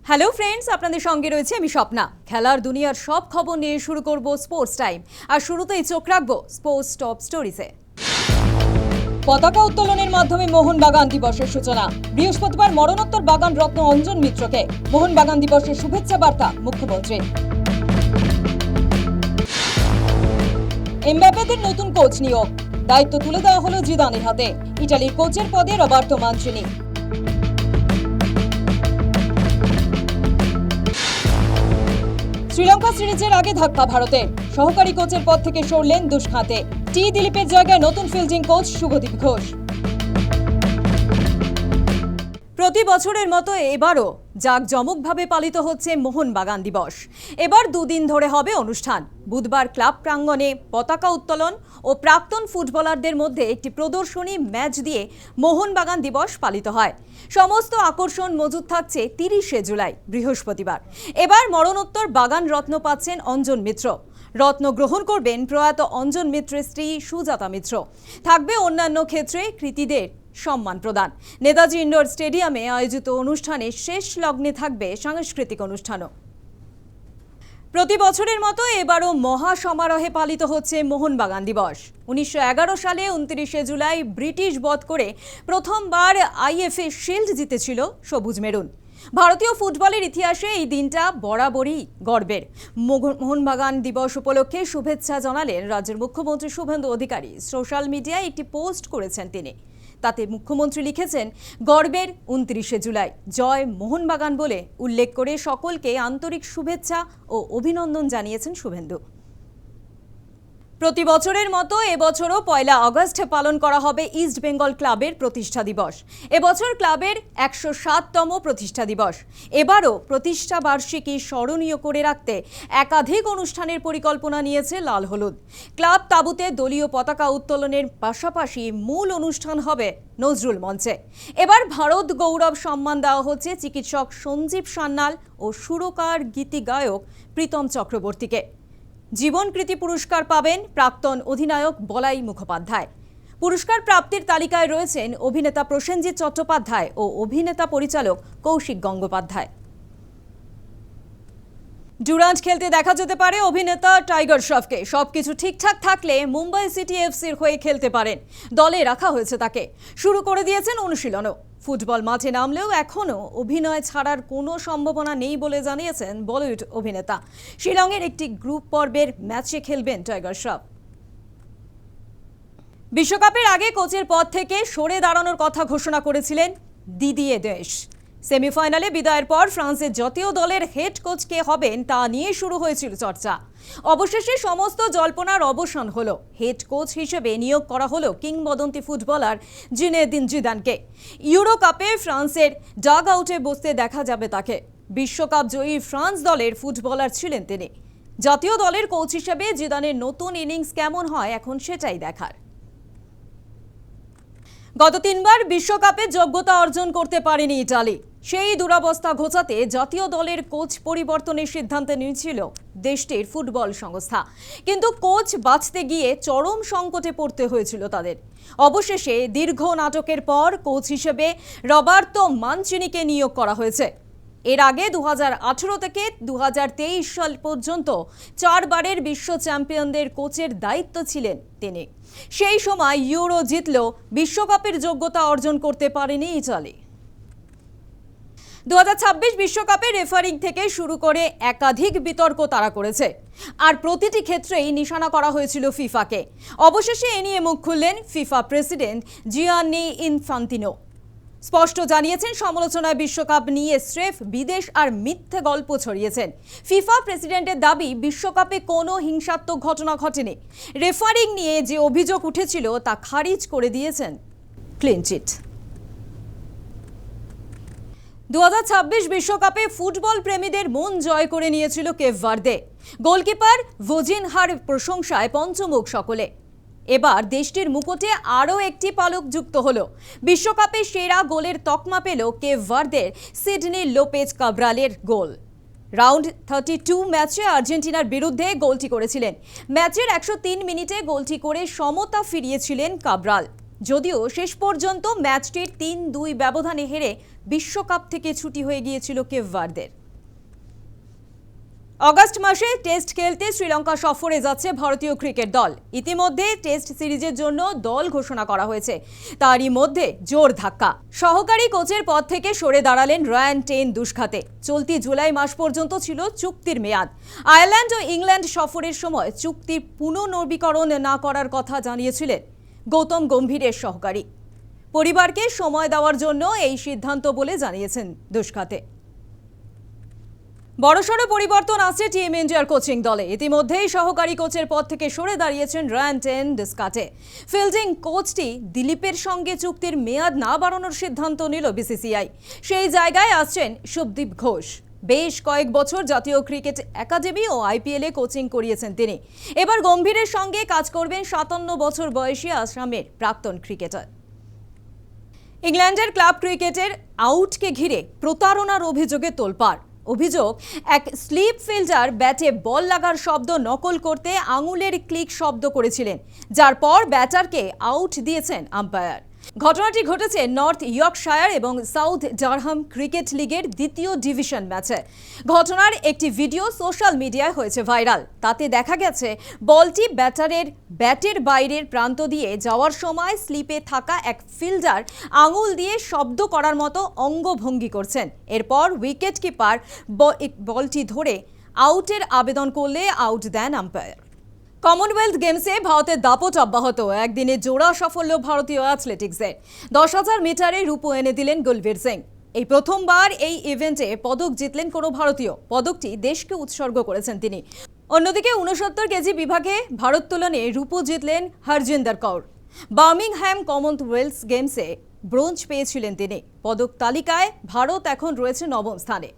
Hello friends, আপনাদের সঙ্গে রয়েছে আমি স্বপ্না। খেলার দুনিয়ার সব খবর নিয়ে শুরু করব স্পোর্টস টাইম। আর শুরুতেই চোখ রাখবো স্পোর্টস টপ স্টোরিজে। পতাকা উত্তোলনের মাধ্যমে মোহনবাগান দিবসের সূচনা। বৃহস্পতিবার মরণোত্তর বাগান রত্ন অঞ্জন মিত্রকে মোহনবাগান দিবসের শুভেচ্ছা বার্তা মুখ্যমন্ত্রী। এমবাপ্পেদের নতুন কোচ নিয়োগ, দায়িত্ব তুলে দেওয়া হলো জিদানের হাতে। ইটালির কোচের পদে রবার্টো মানচিনি। শ্রীলঙ্কা সিরিজের আগে ধাক্কা ভারতের, সহকারী কোচের পদ থেকে সরলেন দুষ্খাতে। টি দিলীপের জায়গায় নতুন ফিল্ডিং কোচ শুভদীপ ঘোষ। প্রতি বছরের মতো এবারও জাঁকজমকভাবে পালিত হচ্ছে মোহনবাগান দিবস। এবার দুদিন ধরে হবে অনুষ্ঠান। বুধবার ক্লাব প্রাঙ্গণে পতাকা উত্তোলন ও প্রাক্তন ফুটবলারদের মধ্যে একটি প্রদর্শনী ম্যাচ দিয়ে মোহনবাগান দিবস পালিত হয়। সমস্ত আকর্ষণ মজুদ থাকছে 30শে জুলাই বৃহস্পতিবার। এবার মরণোত্তর বাগান রত্ন পাচ্ছেন অঞ্জন মিত্র। রত্ন গ্রহণ করবেন প্রয়াত অঞ্জন মিত্রের স্ত্রী সুজাতা মিত্র। থাকবে অন্যান্য ক্ষেত্রে কৃতীদের সম্মান প্রদান। নেতাজি ইন্ডোর স্টেডিয়ামে আয়োজিত অনুষ্ঠানে শেষ লগ্নে থাকবে সাংস্কৃতিক অনুষ্ঠানও। প্রতি বছরের মতো এবারও মহা সমারোহে পালিত হচ্ছে মোহনবাগান দিবস। 1911 সালে 29শে জুলাই ব্রিটিশ বধ করে প্রথমবার আইএফএ শিল্ড জিতেছিল সবুজ মেরুন। ভারতীয় ফুটবলের ইতিহাসে এই দিনটা বরাবরই গর্বের। মোহনবাগান দিবস উপলক্ষে শুভেচ্ছা জানালেন রাজ্যের মুখ্যমন্ত্রী শুভেন্দু অধিকারী। সোশ্যাল মিডিয়ায় একটি পোস্ট করেছেন তিনি। তাতে মুখ্যমন্ত্রী লিখেছেন, গর্বের 29শে জুলাই, জয় মোহনবাগান বলে উল্লেখ করে সকলকে আন্তরিক শুভেচ্ছা ও অভিনন্দন জানিয়েছেন শুভেন্দু। প্রতি বছরের মতো এবছরও 1 আগস্ট পালন করা হবে ইস্ট বেঙ্গল ক্লাবের প্রতিষ্ঠা দিবস। এবছর ক্লাবের 107তম প্রতিষ্ঠা দিবস। এবারও প্রতিষ্ঠা বার্ষিকী স্মরণীয় করে রাখতে একাধিক অনুষ্ঠানের পরিকল্পনা নিয়েছে লাল হলুদ। ক্লাব তাঁবুতে দলীয় পতাকা উত্তোলনের পাশাপাশি মূল অনুষ্ঠান হবে নজরুল মঞ্চে। এবার ভারত গৌরব সম্মান দেওয়া হচ্ছে চিকিৎসক সঞ্জীব সান্যাল ও সুরকার গীতি গায়ক প্রীতম চক্রবর্তীকে। জীবনকৃতি পুরস্কার পাবেন প্রাক্তন অধিনায়ক বলাই মুখোপাধ্যায়। পুরস্কার প্রাপ্তির তালিকায় রয়েছেন অভিনেতা প্রসেনজিৎ চট্টোপাধ্যায় ও অভিনেতা পরিচালক কৌশিক গঙ্গোপাধ্যায়। ডুরান্ট খেলতে দেখা যেতে পারে অভিনেতা টাইগার শ্রফকে। সবকিছু ঠিকঠাক থাকলে মুম্বাই সিটি এফসির হয়ে খেলতে পারেন। দলে রাখা হয়েছে তাকে। শুরু করে দিয়েছেন অনুশীলনও। ফুটবল মাঠে নামলেও এখনও অভিনয় ছাড়ার কোনো সম্ভাবনা নেই বলে জানিয়েছেন বলিউড অভিনেতা। শিলংয়ের একটি গ্রুপ পর্বের ম্যাচে খেলবেন টাইগার শ্রফ। বিশ্বকাপের আগে কোচের পদ থেকে সরে দাঁড়ানোর কথা ঘোষণা করেছিলেন দিদিয়ে দেশ। সেমিফাইনালে বিদায়ের পর ফ্রান্সের জাতীয় দলের হেড কোচ কে হবেন তা নিয়ে শুরু হয়েছিল চর্চা। অবশেষে সমস্ত জল্পনার অবসান হলো। হেড কোচ হিসেবে নিয়োগ করা হলো কিংবদন্তি ফুটবলার জিনেদিন জিদানকে। ইউরো কাপে ফ্রান্সের ডাগ আউটে বসতে দেখা যাবে তাকে। বিশ্বকাপ জয়ী ফ্রান্স দলের ফুটবলার ছিলেন তিনি। জাতীয় দলের কোচ হিসেবে জিদানের নতুন ইনিংস কেমন হয় এখন সেটাই দেখার। গত 3বার বিশ্বকাপে যোগ্যতা অর্জন করতে পারেনি ইতালি। সেই দুরবস্থা ঘোচাতে জাতীয় দলের কোচ পরিবর্তনের সিদ্ধান্ত নিয়েছিল দেশটির ফুটবল সংস্থা। কিন্তু কোচ বাছতে গিয়ে চরম সংকটে পড়তে হয়েছিল তাদের। অবশেষে দীর্ঘ নাটকের পর কোচ হিসেবে রবার্তো মানচিনিকে নিয়োগ করা হয়েছে। এর আগে 2018 থেকে 2023 সাল পর্যন্ত 4বারের বিশ্ব চ্যাম্পিয়নদের কোচের দায়িত্ব ছিলেন তিনি। সেই সময় ইউরো জিতলেও বিশ্বকাপের যোগ্যতা অর্জন করতে পারেনি ইতালি। 2026 বিশ্বকাপে রেফারিং থেকে শুরু করে একাধিক বিতর্ক তারা করেছে। আর প্রতিটি ক্ষেত্রেই নিশানা করা হয়েছিল ফিফাকে। অবশেষে এ নিয়ে মুখ খুললেন ফিফা প্রেসিডেন্ট জিয়ান্নি ইনফান্তিনো। স্পষ্ট জানিয়েছেন, সমালোচনায় বিশ্বকাপ নিয়ে স্রেফ বিদেশ আর মিথ্যে গল্প ছড়িয়েছেন। ফিফা প্রেসিডেন্টের দাবি, বিশ্বকাপে কোনো হিংসাত্মক ঘটনা ঘটেনি। রেফারিং নিয়ে যে অভিযোগ উঠেছিল তা খারিজ করে দিয়েছেন ক্লিনচিট। 2026 বিশ্বকাপে ফুটবল প্রেমীদের মন জয় করে নিয়েছিল কেপ ভার্দে। গোলকিপার ভোজিনহার প্রশংসায় পঞ্চমুখ সকলে। এবার দেশটির মুকুটে আরও একটি পালক যুক্ত হলো। বিশ্বকাপে সেরা গোলের তকমা পেল কেপ ভার্দের সিডনি লোপেজ কাব্রালের গোল। রাউন্ড 32 ম্যাচে আর্জেন্টিনার বিরুদ্ধে গোলটি করেছিলেন। ম্যাচের 103 মিনিটে গোলটি করে সমতা ফিরিয়েছিলেন কাব্রাল। যদিও শেষ পর্যন্ত ম্যাচটির 3-2 ব্যবধানে হেরে বিশ্বকাপ থেকে ছুটি হয়ে গিয়েছিল কেপ ভার্দের। অগাস্ট মাসে টেস্ট খেলতে শ্রীলঙ্কা সফরে যাচ্ছে ভারতীয় ক্রিকেট দল। ইতিমধ্যে টেস্ট সিরিজের জন্য দল ঘোষণা করা হয়েছে। তারই মধ্যে জোর ধাক্কা, সহকারী কোচের পদ থেকে সরে দাঁড়ালেন রায়ান টেন দুষ্খাতে। চলতি জুলাই মাস পর্যন্ত ছিল চুক্তির মেয়াদ। আয়ারল্যান্ড ও ইংল্যান্ড সফরের সময় চুক্তির পুনর্নবীকরণ না করার কথা জানিয়েছিলেন গৌতম গম্ভীরের সহকারী। পরিবারকে সময় দেওয়ার জন্য এই সিদ্ধান্ত বলে জানিয়েছেন দুষ্খাতে। বড়সড় পরিবর্তন আসছে টিম ইন্ডিয়ার কোচিং দলে। ইতিমধ্যেই সহকারী কোচের পদ থেকে সরে দাঁড়িয়েছেন রায়ান টেন দুষ্খাতে। ফিল্ডিং কোচটি দিলীপের সঙ্গে চুক্তির মেয়াদ না বাড়ানোর সিদ্ধান্ত নিল বিসিসিআই। সেই জায়গায় আসছেন শুভদীপ ঘোষ। বেশ কয়েক বছর জাতীয় ক্রিকেট একাডেমি ও আইপিএলে কোচিং করিয়েছেন তিনি। এবার গম্ভীরের সঙ্গে কাজ করবেন 57 বছর বয়সী আসামের প্রাক্তন ক্রিকেটার। ইংল্যান্ডের ক্লাব ক্রিকেটের আউটকে ঘিরে প্রতারণার অভিযোগে তোলপাড়। অভিযোগ, এক স্লিপ ফিল্ডার ব্যাটে বল লাগার শব্দ নকল করতে আঙুলের ক্লিক শব্দ করেছিলেন, যার পর ব্যাটারকে আউট দিয়েছেন আম্পায়ার। ঘটনাটি ঘটেছে নর্থ ইয়র্কশায়ার এবং সাউথ ডারহাম ক্রিকেট লিগের দ্বিতীয় ডিভিশন ম্যাচে। ঘটনার একটি ভিডিও সোশ্যাল মিডিয়ায় হয়েছে ভাইরাল। তাতে দেখা গেছে বলটি ব্যাটের বাইরের প্রান্ত দিয়ে যাওয়ার সময় স্লিপে থাকা এক ফিল্ডার আঙুল দিয়ে শব্দ করার মতো অঙ্গভঙ্গি করছেন। এরপর উইকেট কিপার বলটি ধরে আউটের আবেদন করলে আউট দেন আম্পায়ার। কমনওয়েলথ গেমসে ভারতের দাপট অব্যাহত। একদিনে জোড়া সাফল্য ভারতীয় অ্যাথলেটিক্সের। 10,000 মিটারে রূপো এনে দিলেন গুলবীর সিং। এই প্রথমবার এই ইভেন্টে পদক জিতলেন কোনো ভারতীয়। পদকটি দেশকে উৎসর্গ করেছেন তিনি। অন্যদিকে 69 কেজি বিভাগে ভারোত্তোলনে রূপো জিতলেন হরজিন্দর কৌর। বার্মিংহ্যাম কমনওয়েলথ গেমসে ব্রোঞ্জ পেয়েছিলেন তিনি। পদক তালিকায় ভারত এখন রয়েছে 9ম স্থানে।